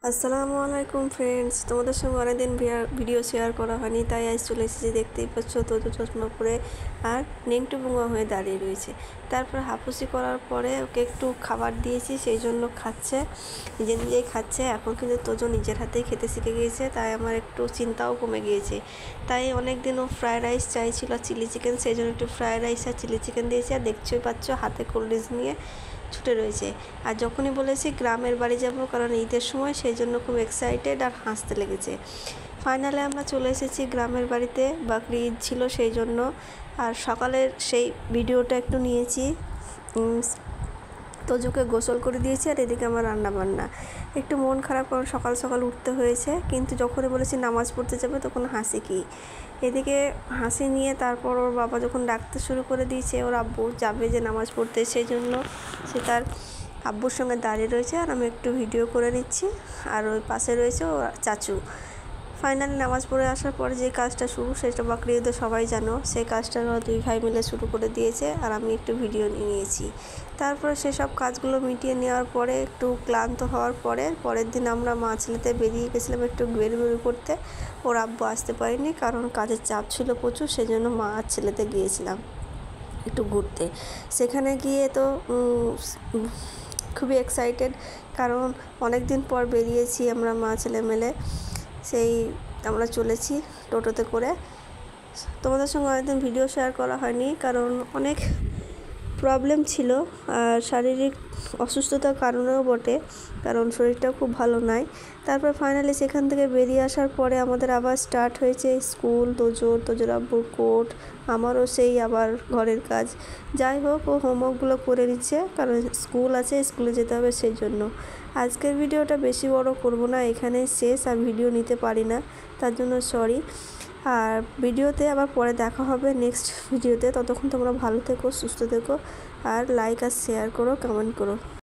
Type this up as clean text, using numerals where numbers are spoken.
আসসালামু আলাইকুম ফ্রেন্ডস, তোমাদের সঙ্গে অনেকদিন ভিডিও শেয়ার করা হয়নি, তাই আজ চলে এসেছি। দেখতেই পাচ্ছ তো চশমা পরে আর নেংটু বুঙা হয়ে দাঁড়িয়ে রয়েছে। তারপর হাপুসি করার পরে ওকে একটু খাবার দিয়েছি, সেই জন্য খাচ্ছে, নিজেই খাচ্ছে। এখন কিন্তু তোজো নিজের হাতেই খেতে শিখে গিয়েছে, তাই আমার একটু চিন্তাও কমে গিয়েছে। তাই অনেক দিন ও ফ্রায়েড রাইস চাইছিল আর চিলি চিকেন, সেই জন্য একটু ফ্রায়েড রাইস আর চিলি চিকেন দিয়েছি। আর দেখতেই পাচ্ছ হাতে কোল্ড ড্রিঙ্কস নিয়ে ছুটে রয়েছে। আর যখনই বলেছি গ্রামের বাড়ি যাব, কারণ ঈদের সময়, সেই জন্য খুব এক্সাইটেড আর হাসতে লেগেছে। ফাইনালে আমরা চলে এসেছি গ্রামের বাড়িতে, বাকরি ঈদ ছিল সেই জন্য। আর সকালের সেই ভিডিওটা একটু নিয়েছি। তোজোকে গোসল করে দিয়েছি আর এদিকে আমার রান্না বান্না। একটু মন খারাপ, কারণ সকাল সকাল উঠতে হয়েছে, কিন্তু যখনই বলেছি নামাজ পড়তে যাবে তখন হাসি কি। এদিকে হাসি নিয়ে তারপর ওর বাবা যখন ডাকতে শুরু করে দিয়েছে, ওর আব্বু যাবে যে নামাজ পড়তে, সেই জন্য সে তার আব্বুর সঙ্গে দাঁড়িয়ে রয়েছে আর আমি একটু ভিডিও করে নিচ্ছি। আর ওই পাশে রয়েছে ও চাচু। ফাইনালি নামাজ পড়ে আসার পরে যে কাজটা শুরু, সেটা বাকরি ঈদে সবাই জানো, সেই কাজটা দুই ভাই মিলে শুরু করে দিয়েছে আর আমি একটু ভিডিও নিয়েছি। তারপরে সেসব কাজগুলো মিটিয়ে নেওয়ার পরে একটু ক্লান্ত হওয়ার পরে পরের দিন আমরা মা ছেলেতে বেরিয়ে গেছিলাম একটু বেরু করতে। ওর আব্বু আসতে পারিনি, কারণ কাজের চাপ ছিল প্রচুর, সেই জন্য মা আর ছেলেতে গিয়েছিলাম একটু ঘুরতে। সেখানে গিয়ে তো খুবই এক্সাইটেড, কারণ অনেক দিন পর বেরিয়েছি আমরা মা ছেলে মিলে। সেই আমরা চলেছি টোটোতে করে। তোমাদের সঙ্গে অনেকদিন ভিডিও শেয়ার করা হয়নি, কারণ অনেক প্রবলেম ছিল আর শারীরিক অসুস্থতার কারণেও বটে, কারণ শরীরটা খুব ভালো নয়। তারপর ফাইনালি সেখান থেকে বেরিয়ে আসার পরে আমাদের আবার স্টার্ট হয়েছে স্কুল, তোজোর আব্বুর কোর্ট, আমারও সেই আবার ঘরের কাজ। যাই হোক, ও হোমওয়ার্কগুলো করে নিচ্ছে, কারণ স্কুল আছে, স্কুলে যেতে হবে, সেই জন্য। আজকের ভিডিওটা বেশি বড় করব না, এখানেই শেষ। আর ভিডিও নিতে পারি না, তার জন্য সরি। আর ভিডিওতে আবার পরে দেখা হবে নেক্সট ভিডিওতে। ততক্ষণ তোমরা ভালো থেকো, সুস্থ থেকো, আর লাইক আর শেয়ার করো, কমেন্ট করো।